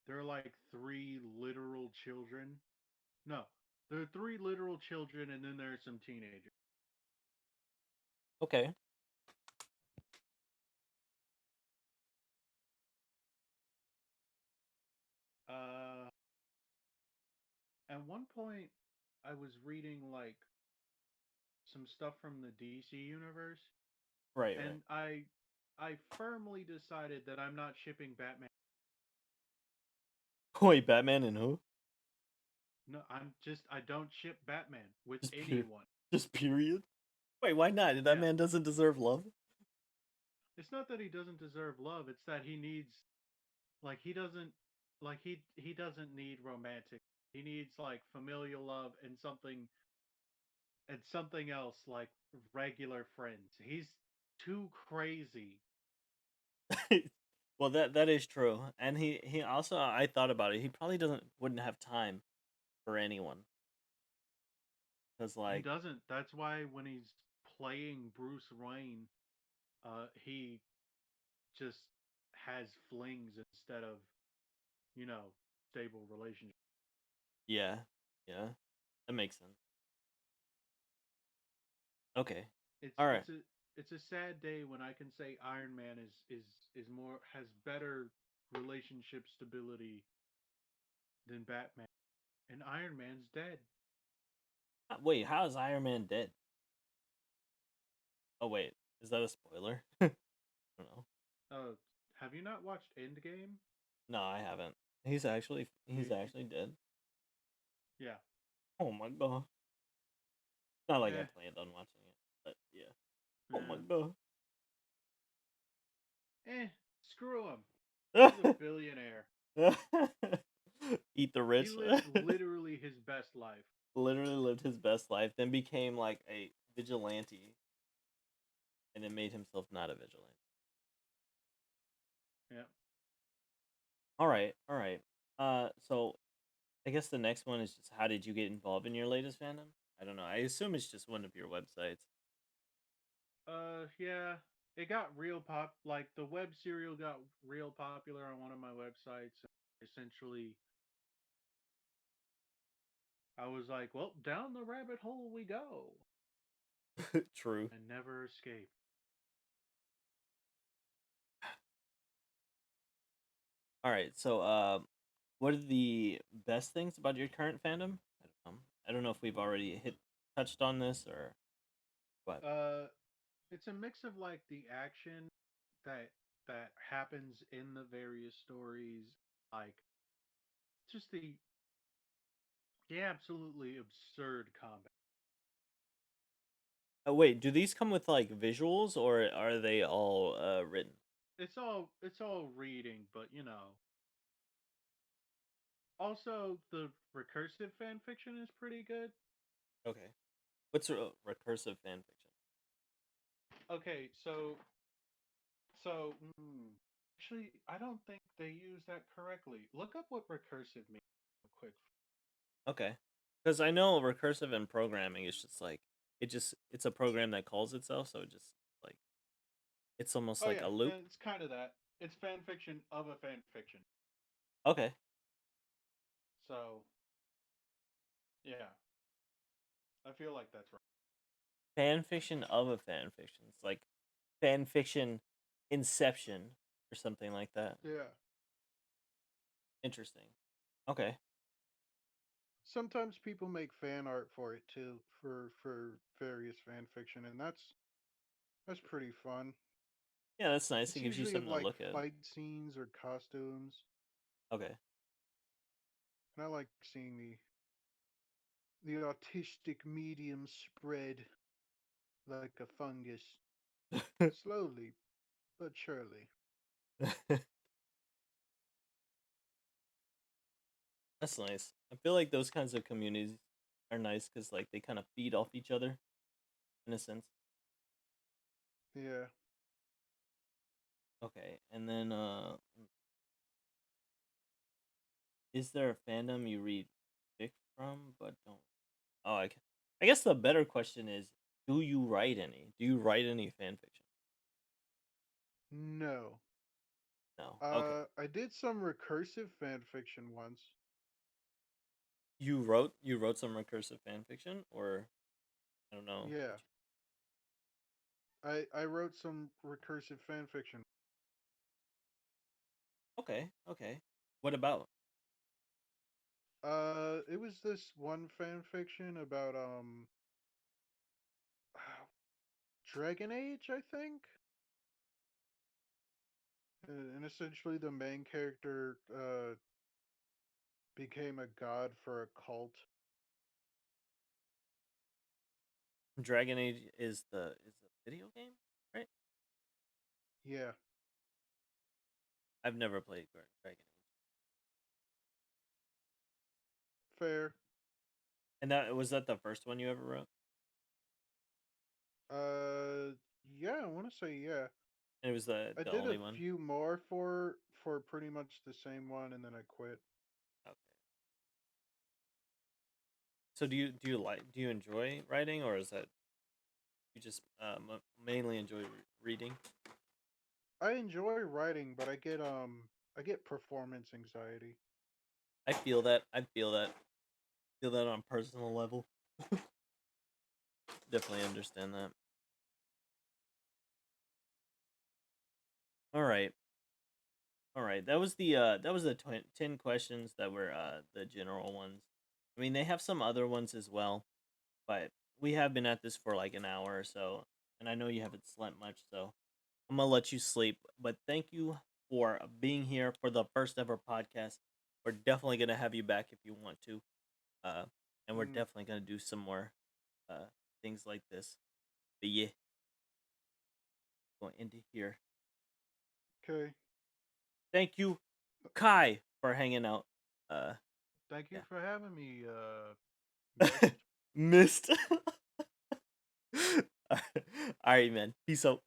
they're like three literal children. No, there are three literal children, and then there are some teenagers. Okay. Uh, at one point, I was reading like some stuff from the DC universe, Right, right. and I firmly decided that I'm not shipping Batman. Wait, Batman and who? No, I don't ship Batman with Just pure, anyone. just period. Wait, why not? That Yeah, man doesn't deserve love. it's not that he doesn't deserve love. It's that he needs like he doesn't he doesn't need romantic. He needs like familial love and something else like regular friends. He's too crazy. Well, that is true, and he also I thought about it. He probably wouldn't have time for anyone because He like doesn't. That's why when he's playing Bruce Wayne, he just has flings instead of you know stable relationships. yeah, yeah, that makes sense. Okay, It's all right. it's a it's a sad day when I can say Iron Man is more has better relationship stability than Batman, and Iron Man's dead. Wait, how is Iron Man dead? Oh wait, is that a spoiler? I don't know. Uh, have you not watched Endgame? No, I haven't. He's You actually dead. yeah. Oh my god. Not like I Eh, planned on watching it, but yeah. Oh my yeah. god. Screw him. He's a billionaire. Eat the He rich. lived literally his best life. Literally lived his best life, then became like a vigilante, and then made himself not a vigilante. Yeah. All right, all right. So I guess the next one is just how did you get involved in your latest fandom? I don't know. I assume it's just one of your websites. Yeah. It got real like the web serial got real popular on one of my websites. Essentially, I was like, well, down the rabbit hole we go True. and never escape. All right. So, what are the best things about your current fandom? I don't know. I don't know if we've already touched on this or what. Uh, it's a mix of like the action that that happens in the various stories, like just the absolutely absurd combat. Wait, do these come with like visuals or are they all written? It's all reading, but also the recursive fan fiction is pretty good. Okay. What's recursive fan fiction? Okay, so So, actually, I don't think they use that correctly. Look up what recursive means real quick. Okay. Because I know recursive in programming is just like it's a program that calls itself, so it just like it's almost Oh like yeah, a loop. it's kind of that. It's fan fiction of a fan fiction. Okay. So yeah, I feel like that's right. Fan fiction of a fan fiction. It's like fan fiction inception or something like that. Yeah. Interesting. Okay. Sometimes people make fan art for it too, for various fan fiction, and that's pretty fun. Yeah, that's nice. It It's gives you usually of something to like look at. fight scenes or costumes, Okay. and I like seeing the artistic medium spread like a fungus, slowly but surely. That's nice. I feel like those kinds of communities are nice because like they kind of feed off each other in a sense. Yeah. Okay, and then is there a fandom you read fic from but don't? Oh, I guess the better question is, do you write any? Do you write any fan fiction? No. No. Okay. I did some recursive fan fiction once. You wrote some recursive fan fiction, or I don't know. Yeah. I wrote some recursive fan fiction. Okay. Okay. What about? It was this one fan fiction about Dragon Age, I think. And essentially the main character became a god for a cult. Dragon Age is the video game, right? Yeah, I've never played Dragon Age, fair. and that the first one you ever wrote, Uh yeah, I want to say yeah. and it was the I the did a only one. few more for pretty much the same one and then I quit. Okay. So do you enjoy writing, or is that you just mainly enjoy reading? I enjoy writing, but I get performance anxiety. I feel that. I feel that. Feel that on a personal level. Definitely understand that. All right. All right. That was the 10 questions that were the general ones. I mean, they have some other ones as well, but we have been at this for like an hour or so, and I know you haven't slept much, so I'm gonna let you sleep. But thank you for being here for the first ever podcast. We're definitely gonna have you back if you want to, uh, and we're Mm, definitely gonna do some more uh things like this. But yeah, going into here. okay. Thank you, Kai, for hanging out. Thank you Yeah, for having me, Mist. missed. All right, man. Peace out.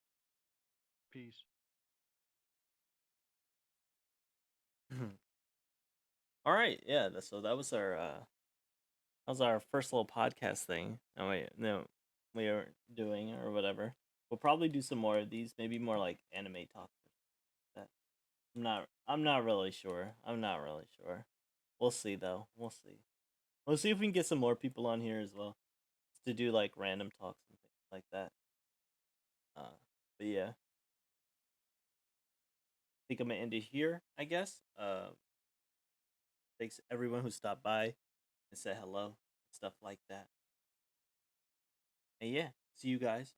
Peace. All right, yeah. So that was our first little podcast thing. And we are doing or whatever. We'll probably do some more of these. Maybe more like anime talk. That I'm not really sure. I'm not really sure. We'll see though. We'll see. We'll see if we can get some more people on here as well to do like random talks and things like that. Uh, but yeah, I think I'm gonna end it here. I guess. Thanks everyone who stopped by and said hello, stuff like that. And yeah, see you guys